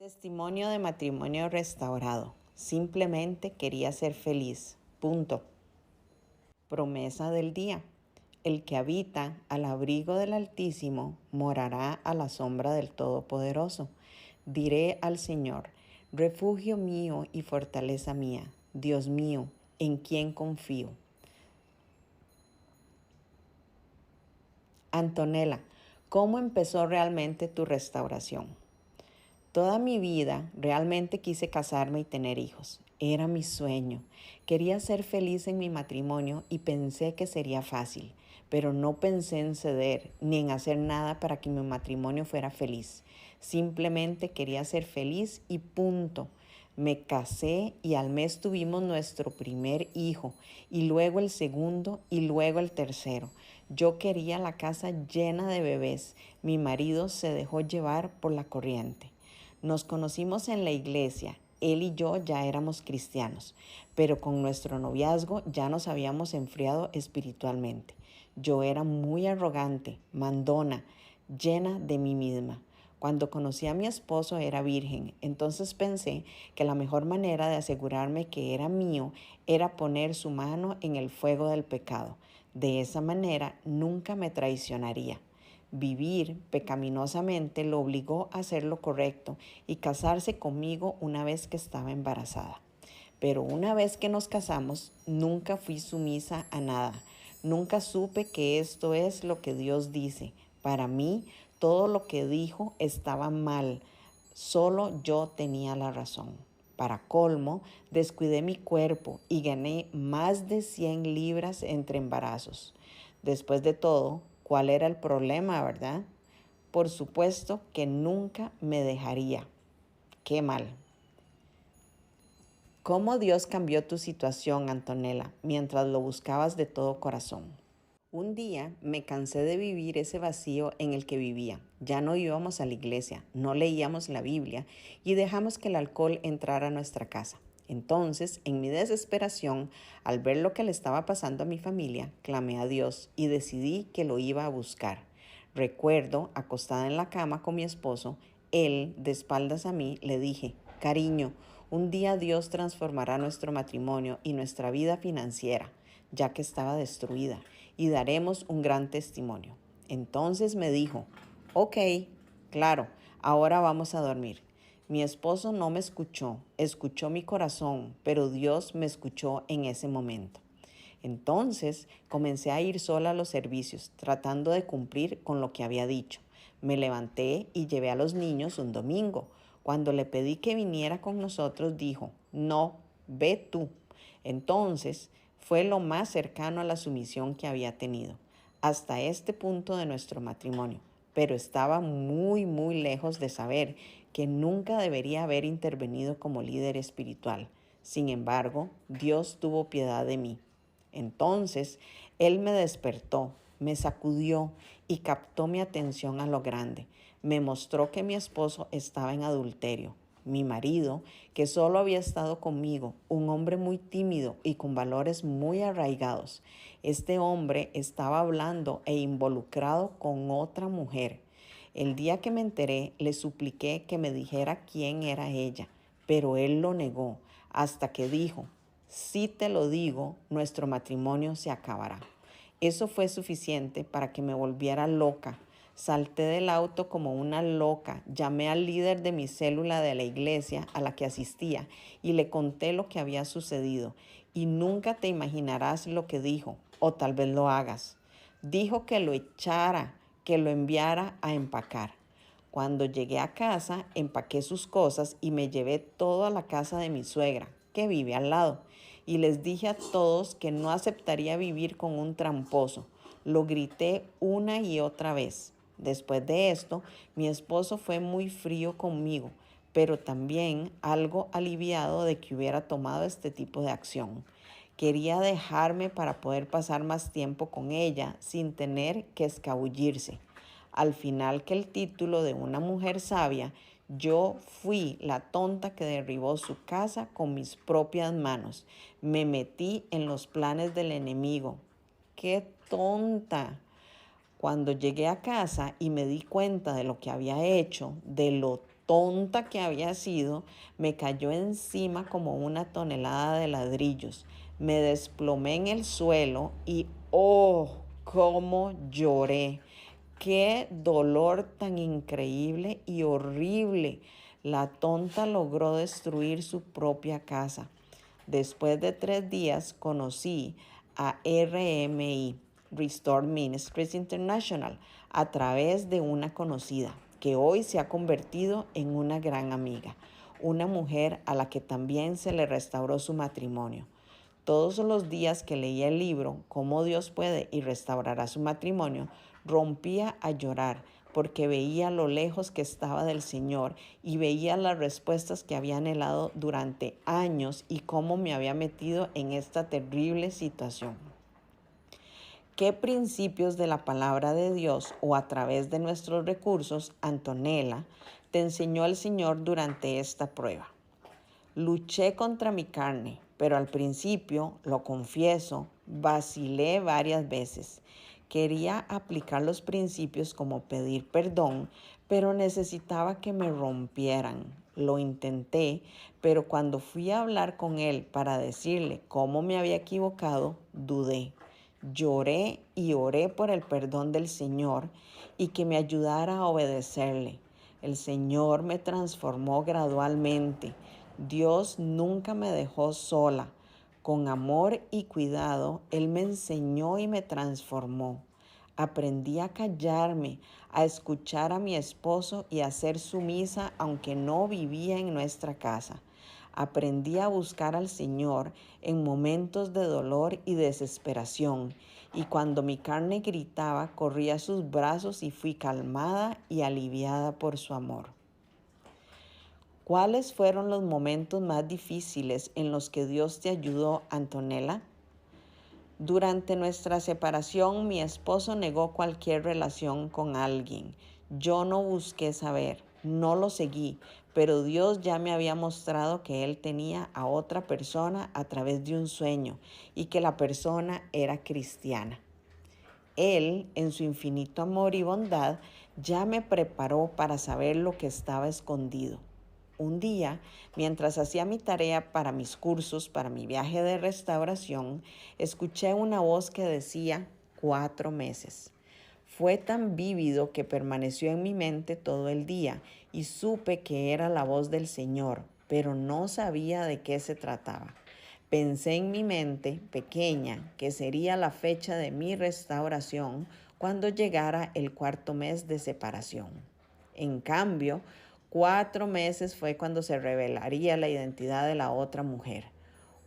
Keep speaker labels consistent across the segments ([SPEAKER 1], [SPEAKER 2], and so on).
[SPEAKER 1] Testimonio de matrimonio restaurado. Simplemente quería ser feliz. Punto. Promesa del día. El que habita al abrigo del Altísimo morará a la sombra del Todopoderoso. Diré al Señor, refugio mío y fortaleza mía, Dios mío, en quien confío. Antonella, ¿cómo empezó realmente tu restauración? Toda mi vida realmente quise casarme y tener hijos. Era mi sueño. Quería ser feliz en mi matrimonio y pensé que sería fácil, pero no pensé en ceder ni en hacer nada para que mi matrimonio fuera feliz. Simplemente quería ser feliz y punto. Me casé y al mes tuvimos nuestro primer hijo y luego el segundo y luego el tercero. Yo quería la casa llena de bebés. Mi marido se dejó llevar por la corriente. Nos conocimos en la iglesia. Él y yo ya éramos cristianos, pero con nuestro noviazgo ya nos habíamos enfriado espiritualmente. Yo era muy arrogante, mandona, llena de mí misma. Cuando conocí a mi esposo era virgen, entonces pensé que la mejor manera de asegurarme que era mío era poner su mano en el fuego del pecado. De esa manera nunca me traicionaría. Vivir pecaminosamente lo obligó a hacer lo correcto y casarse conmigo una vez que estaba embarazada. Pero una vez que nos casamos, nunca fui sumisa a nada. Nunca supe que esto es lo que Dios dice. Para mí, todo lo que dijo estaba mal. Solo yo tenía la razón. Para colmo, descuidé mi cuerpo y gané más de 100 libras entre embarazos. Después de todo, ¿cuál era el problema, verdad? Por supuesto que nunca me dejaría. Qué mal. ¿Cómo Dios cambió tu situación, Antonella, mientras lo buscabas de todo corazón? Un día me cansé de vivir ese vacío en el que vivía. Ya no íbamos a la iglesia, no leíamos la Biblia y dejamos que el alcohol entrara a nuestra casa. Entonces, en mi desesperación, al ver lo que le estaba pasando a mi familia, clamé a Dios y decidí que lo iba a buscar. Recuerdo, acostada en la cama con mi esposo, él, de espaldas a mí, le dije, cariño, un día Dios transformará nuestro matrimonio y nuestra vida financiera, ya que estaba destruida, y daremos un gran testimonio. Entonces me dijo, ok, claro, ahora vamos a dormir. Mi esposo no me escuchó, escuchó mi corazón, pero Dios me escuchó en ese momento. Entonces comencé a ir sola a los servicios, tratando de cumplir con lo que había dicho. Me levanté y llevé a los niños un domingo. Cuando le pedí que viniera con nosotros, dijo, no, ve tú. Entonces fue lo más cercano a la sumisión que había tenido, hasta este punto de nuestro matrimonio, pero estaba muy, muy lejos de saber que nunca debería haber intervenido como líder espiritual. Sin embargo, Dios tuvo piedad de mí. Entonces, Él me despertó, me sacudió y captó mi atención a lo grande. Me mostró que mi esposo estaba en adulterio. Mi marido, que solo había estado conmigo, un hombre muy tímido y con valores muy arraigados. Este hombre estaba hablando e involucrado con otra mujer. El día que me enteré, le supliqué que me dijera quién era ella, pero él lo negó hasta que dijo, si te lo digo, nuestro matrimonio se acabará. Eso fue suficiente para que me volviera loca. Salté del auto como una loca, llamé al líder de mi célula de la iglesia a la que asistía y le conté lo que había sucedido. Y nunca te imaginarás lo que dijo, o tal vez lo hagas. Dijo que lo echara, que lo enviara a empacar. Cuando llegué a casa, empaqué sus cosas y me llevé todo a la casa de mi suegra, que vive al lado, y les dije a todos que no aceptaría vivir con un tramposo. Lo grité una y otra vez. Después de esto, mi esposo fue muy frío conmigo, pero también algo aliviado de que hubiera tomado este tipo de acción. Quería dejarme para poder pasar más tiempo con ella sin tener que escabullirse. Al final que el título de una mujer sabia, yo fui la tonta que derribó su casa con mis propias manos. Me metí en los planes del enemigo. ¡Qué tonta! Cuando llegué a casa y me di cuenta de lo que había hecho, de lo tonta que había sido, me cayó encima como una tonelada de ladrillos. Me desplomé en el suelo y ¡oh! ¡Cómo lloré! ¡Qué dolor tan increíble y horrible! La tonta logró destruir su propia casa. Después de 3 días conocí a RMI, Restore Ministries International, a través de una conocida que hoy se ha convertido en una gran amiga, una mujer a la que también se le restauró su matrimonio. Todos los días que leía el libro, Cómo Dios puede y restaurará su matrimonio, rompía a llorar porque veía lo lejos que estaba del Señor y veía las respuestas que había anhelado durante años y cómo me había metido en esta terrible situación. ¿Qué principios de la palabra de Dios o a través de nuestros recursos, Antonella, te enseñó el Señor durante esta prueba? Luché contra mi carne, pero al principio, lo confieso, vacilé varias veces. Quería aplicar los principios como pedir perdón, pero necesitaba que me rompieran. Lo intenté, pero cuando fui a hablar con él para decirle cómo me había equivocado, dudé. Lloré y oré por el perdón del Señor y que me ayudara a obedecerle. El Señor me transformó gradualmente. Dios nunca me dejó sola. Con amor y cuidado, Él me enseñó y me transformó. Aprendí a callarme, a escuchar a mi esposo y a ser sumisa aunque no vivía en nuestra casa. Aprendí a buscar al Señor en momentos de dolor y desesperación, y cuando mi carne gritaba, corrí a sus brazos y fui calmada y aliviada por su amor. ¿Cuáles fueron los momentos más difíciles en los que Dios te ayudó, Antonella? Durante nuestra separación, mi esposo negó cualquier relación con alguien. Yo no busqué saber, no lo seguí, pero Dios ya me había mostrado que él tenía a otra persona a través de un sueño y que la persona era cristiana. Él, en su infinito amor y bondad, ya me preparó para saber lo que estaba escondido. Un día, mientras hacía mi tarea para mis cursos, para mi viaje de restauración, escuché una voz que decía 4 meses. Fue tan vívido que permaneció en mi mente todo el día y supe que era la voz del Señor, pero no sabía de qué se trataba. Pensé en mi mente pequeña que sería la fecha de mi restauración cuando llegara el 4º mes de separación. En cambio, 4 meses fue cuando se revelaría la identidad de la otra mujer.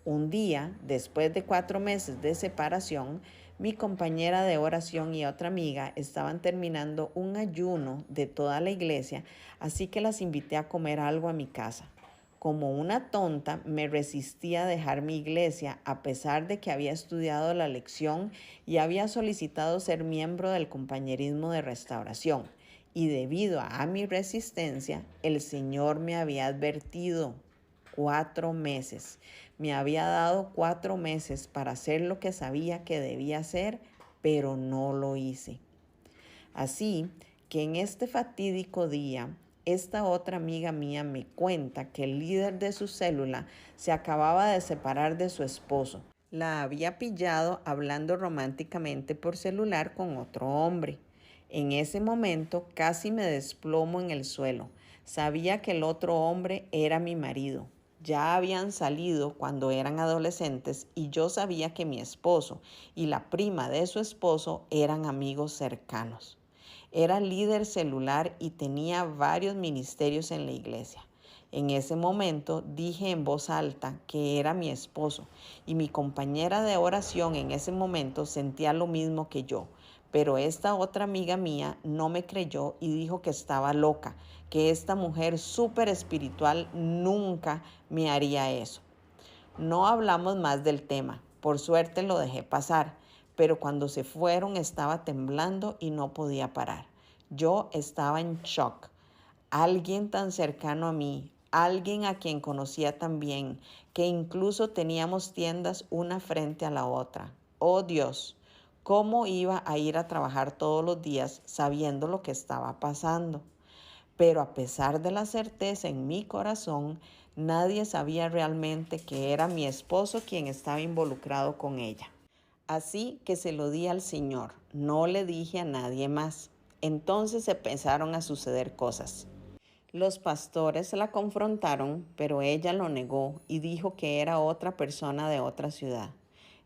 [SPEAKER 1] Un día, después de 4 meses de separación, mi compañera de oración y otra amiga estaban terminando un ayuno de toda la iglesia, así que las invité a comer algo a mi casa. Como una tonta, me resistí a dejar mi iglesia a pesar de que había estudiado la lección y había solicitado ser miembro del compañerismo de restauración. Y debido a mi resistencia, el Señor me había advertido 4 meses. Me había dado 4 meses para hacer lo que sabía que debía hacer, pero no lo hice. Así que en este fatídico día, esta otra amiga mía me cuenta que el líder de su célula se acababa de separar de su esposo. La había pillado hablando románticamente por celular con otro hombre. En ese momento casi me desplomo en el suelo. Sabía que el otro hombre era mi marido. Ya habían salido cuando eran adolescentes y yo sabía que mi esposo y la prima de su esposo eran amigos cercanos. Era líder celular y tenía varios ministerios en la iglesia. En ese momento dije en voz alta que era mi esposo y mi compañera de oración en ese momento sentía lo mismo que yo. Pero esta otra amiga mía no me creyó y dijo que estaba loca, que esta mujer súper espiritual nunca me haría eso. No hablamos más del tema, por suerte lo dejé pasar, pero cuando se fueron estaba temblando y no podía parar. Yo estaba en shock. Alguien tan cercano a mí, alguien a quien conocía tan bien, que incluso teníamos tiendas una frente a la otra. ¡Oh Dios! ¿Cómo iba a ir a trabajar todos los días sabiendo lo que estaba pasando? Pero a pesar de la certeza en mi corazón, nadie sabía realmente que era mi esposo quien estaba involucrado con ella. Así que se lo di al Señor, no le dije a nadie más. Entonces empezaron a suceder cosas. Los pastores la confrontaron, pero ella lo negó y dijo que era otra persona de otra ciudad.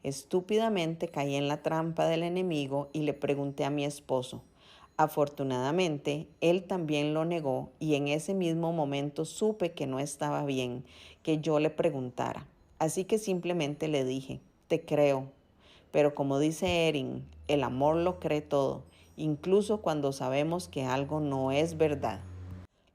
[SPEAKER 1] Estúpidamente caí en la trampa del enemigo y le pregunté a mi esposo. Afortunadamente, él también lo negó y en ese mismo momento supe que no estaba bien que yo le preguntara. Así que simplemente le dije, te creo. Pero como dice Erin, el amor lo cree todo, incluso cuando sabemos que algo no es verdad.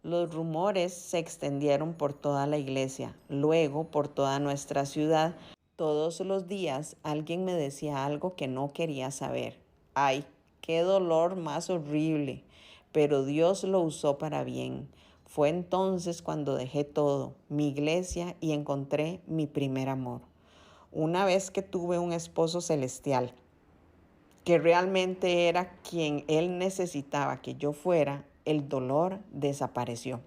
[SPEAKER 1] Los rumores se extendieron por toda la iglesia, luego por toda nuestra ciudad. Todos los días alguien me decía algo que no quería saber. ¡Ay, qué dolor más horrible! Pero Dios lo usó para bien. Fue entonces cuando dejé todo, mi iglesia, y encontré mi primer amor. Una vez que tuve un esposo celestial, que realmente era quien él necesitaba que yo fuera, el dolor desapareció.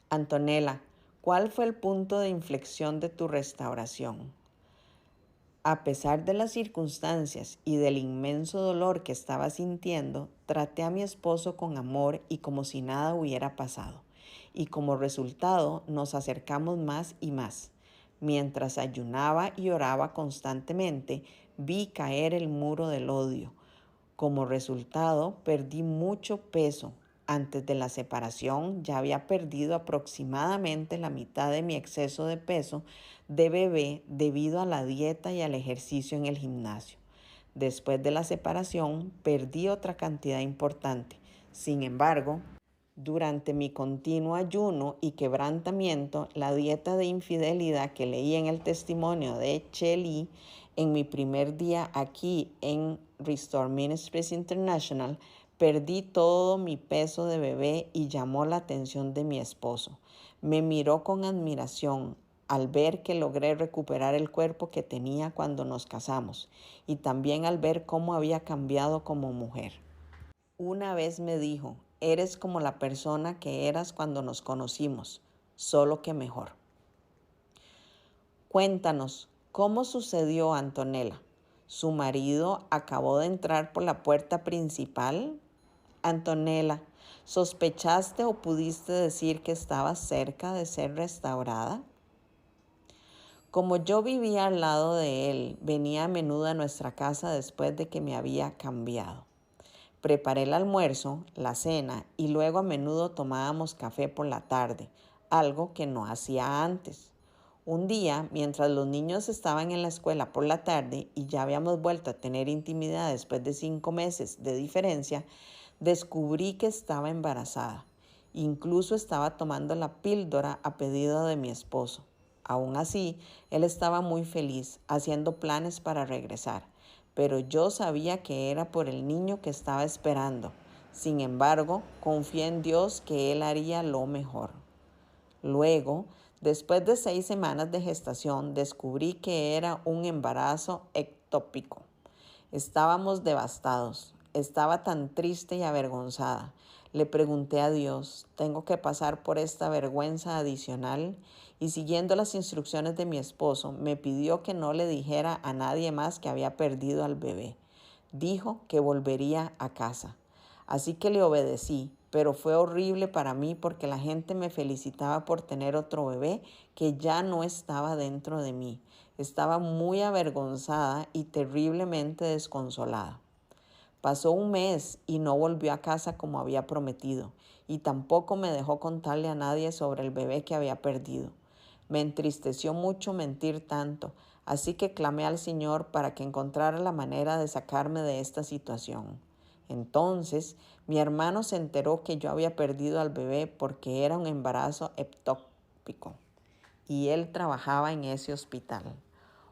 [SPEAKER 1] Antonella, ¿cuál fue el punto de inflexión de tu restauración? A pesar de las circunstancias y del inmenso dolor que estaba sintiendo, traté a mi esposo con amor y como si nada hubiera pasado. Y como resultado nos acercamos más y más. Mientras ayunaba y oraba constantemente, vi caer el muro del odio. Como resultado, perdí mucho peso. Antes de la separación ya había perdido aproximadamente la mitad de mi exceso de peso de bebé debido a la dieta y al ejercicio en el gimnasio. Después de la separación perdí otra cantidad importante. Sin embargo, durante mi continuo ayuno y quebrantamiento, la dieta de infidelidad que leí en el testimonio de Cheli en mi primer día aquí en Restore Ministries International, perdí todo mi peso de bebé y llamó la atención de mi esposo. Me miró con admiración al ver que logré recuperar el cuerpo que tenía cuando nos casamos y también al ver cómo había cambiado como mujer. Una vez me dijo, eres como la persona que eras cuando nos conocimos, solo que mejor. Cuéntanos, ¿cómo sucedió, Antonella? ¿Su marido acabó de entrar por la puerta principal? Antonella, ¿sospechaste o pudiste decir que estabas cerca de ser restaurada? Como yo vivía al lado de él, venía a menudo a nuestra casa después de que me había cambiado. Preparé el almuerzo, la cena y luego a menudo tomábamos café por la tarde, algo que no hacía antes. Un día, mientras los niños estaban en la escuela por la tarde y ya habíamos vuelto a tener intimidad después de 5 meses de diferencia, descubrí que estaba embarazada. Incluso estaba tomando la píldora a pedido de mi esposo. Aún así, él estaba muy feliz, haciendo planes para regresar, pero yo sabía que era por el niño que estaba esperando. Sin embargo, confié en Dios que Él haría lo mejor. Luego, después de 6 semanas de gestación, descubrí que era un embarazo ectópico. Estábamos devastados. Estaba tan triste y avergonzada. Le pregunté a Dios, ¿tengo que pasar por esta vergüenza adicional? Y siguiendo las instrucciones de mi esposo, me pidió que no le dijera a nadie más que había perdido al bebé. Dijo que volvería a casa. Así que le obedecí, pero fue horrible para mí porque la gente me felicitaba por tener otro bebé que ya no estaba dentro de mí. Estaba muy avergonzada y terriblemente desconsolada. Pasó un mes y no volvió a casa como había prometido, y tampoco me dejó contarle a nadie sobre el bebé que había perdido. Me entristeció mucho mentir tanto, así que clamé al Señor para que encontrara la manera de sacarme de esta situación. Entonces, mi hermano se enteró que yo había perdido al bebé porque era un embarazo ectópico, y él trabajaba en ese hospital.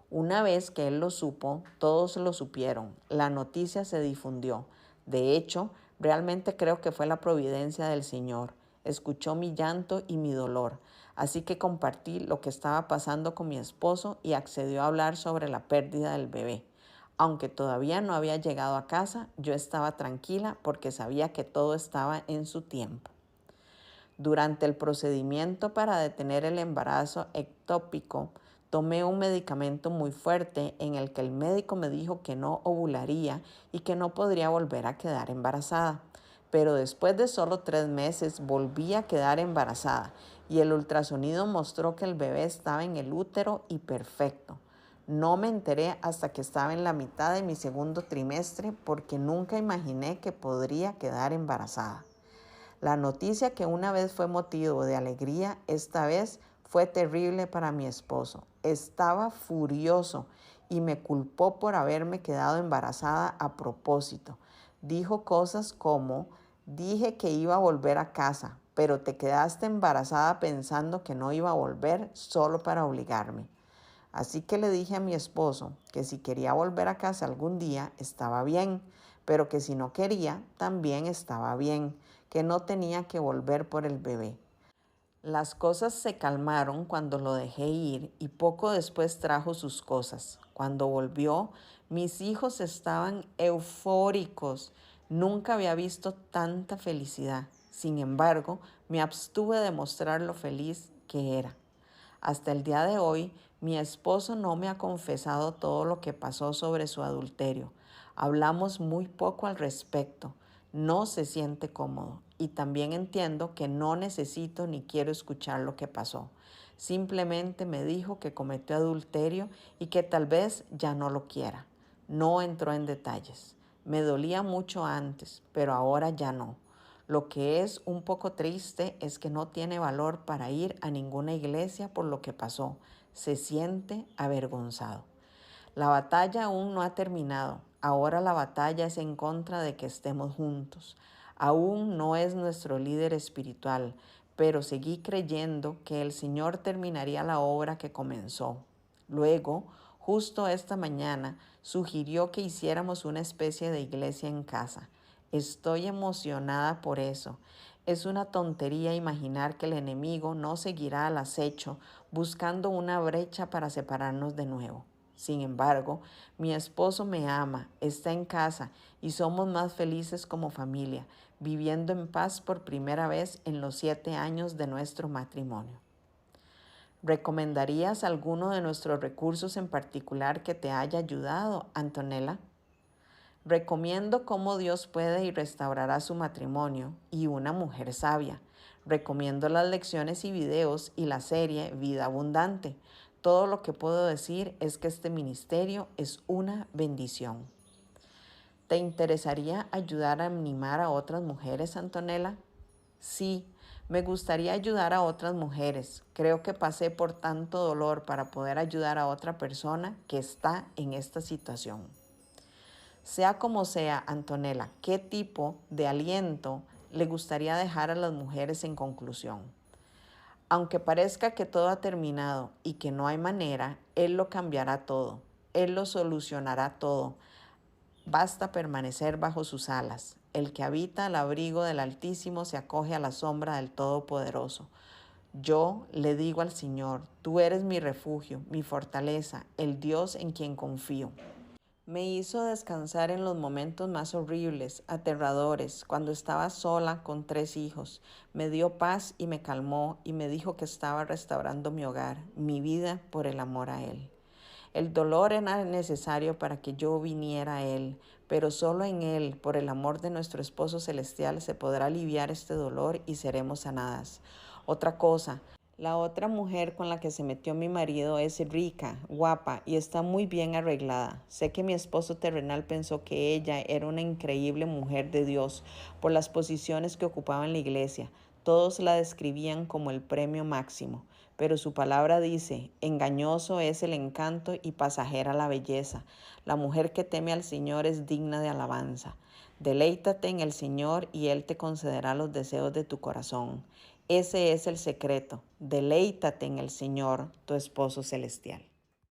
[SPEAKER 1] Una vez que él lo supo, todos lo supieron. La noticia se difundió. De hecho, realmente creo que fue la providencia del Señor. Escuchó mi llanto y mi dolor. Así que compartí lo que estaba pasando con mi esposo y accedió a hablar sobre la pérdida del bebé. Aunque todavía no había llegado a casa, yo estaba tranquila porque sabía que todo estaba en su tiempo. Durante el procedimiento para detener el embarazo ectópico, tomé un medicamento muy fuerte en el que el médico me dijo que no ovularía y que no podría volver a quedar embarazada. Pero después de solo 3 meses volví a quedar embarazada y el ultrasonido mostró que el bebé estaba en el útero y perfecto. No me enteré hasta que estaba en la mitad de mi segundo trimestre porque nunca imaginé que podría quedar embarazada. La noticia que una vez fue motivo de alegría, esta vez fue terrible para mi esposo. Estaba furioso y me culpó por haberme quedado embarazada a propósito. Dijo cosas como: dije que iba a volver a casa, pero te quedaste embarazada pensando que no iba a volver solo para obligarme. Así que le dije a mi esposo que si quería volver a casa algún día estaba bien, pero que si no quería también estaba bien, que no tenía que volver por el bebé. Las cosas se calmaron cuando lo dejé ir y poco después trajo sus cosas. Cuando volvió, mis hijos estaban eufóricos. Nunca había visto tanta felicidad. Sin embargo, me abstuve de mostrar lo feliz que era. Hasta el día de hoy, mi esposo no me ha confesado todo lo que pasó sobre su adulterio. Hablamos muy poco al respecto. No se siente cómodo y también entiendo que no necesito ni quiero escuchar lo que pasó. Simplemente me dijo que cometió adulterio y que tal vez ya no lo quiera. No entró en detalles. Me dolía mucho antes, pero ahora ya no. Lo que es un poco triste es que no tiene valor para ir a ninguna iglesia por lo que pasó. Se siente avergonzado. La batalla aún no ha terminado. Ahora la batalla es en contra de que estemos juntos. Aún no es nuestro líder espiritual, pero seguí creyendo que el Señor terminaría la obra que comenzó. Luego, justo esta mañana, sugirió que hiciéramos una especie de iglesia en casa. Estoy emocionada por eso. Es una tontería imaginar que el enemigo no seguirá al acecho buscando una brecha para separarnos de nuevo. Sin embargo, mi esposo me ama, está en casa y somos más felices como familia, viviendo en paz por primera vez en los 7 años de nuestro matrimonio. ¿Recomendarías alguno de nuestros recursos en particular que te haya ayudado, Antonella? Recomiendo Cómo Dios puede y restaurará su matrimonio y Una mujer sabia. Recomiendo las lecciones y videos y la serie Vida Abundante. Todo lo que puedo decir es que este ministerio es una bendición. ¿Te interesaría ayudar a animar a otras mujeres, Antonella? Sí, me gustaría ayudar a otras mujeres. Creo que pasé por tanto dolor para poder ayudar a otra persona que está en esta situación. Sea como sea, Antonella, ¿qué tipo de aliento le gustaría dejar a las mujeres en conclusión? Aunque parezca que todo ha terminado y que no hay manera, Él lo cambiará todo. Él lo solucionará todo. Basta permanecer bajo sus alas. El que habita al abrigo del Altísimo se acoge a la sombra del Todopoderoso. Yo le digo al Señor, tú eres mi refugio, mi fortaleza, el Dios en quien confío. Me hizo descansar en los momentos más horribles, aterradores, cuando estaba sola con 3 hijos. Me dio paz y me calmó y me dijo que estaba restaurando mi hogar, mi vida por el amor a Él. El dolor era necesario para que yo viniera a Él, pero solo en Él, por el amor de nuestro Esposo Celestial, se podrá aliviar este dolor y seremos sanadas. Otra cosa, la otra mujer con la que se metió mi marido es rica, guapa y está muy bien arreglada. Sé que mi esposo terrenal pensó que ella era una increíble mujer de Dios por las posiciones que ocupaba en la iglesia. Todos la describían como el premio máximo, pero su palabra dice: engañoso es el encanto y pasajera la belleza. La mujer que teme al Señor es digna de alabanza. Deleítate en el Señor y Él te concederá los deseos de tu corazón. Ese es el secreto. Deleítate en el Señor, tu esposo celestial.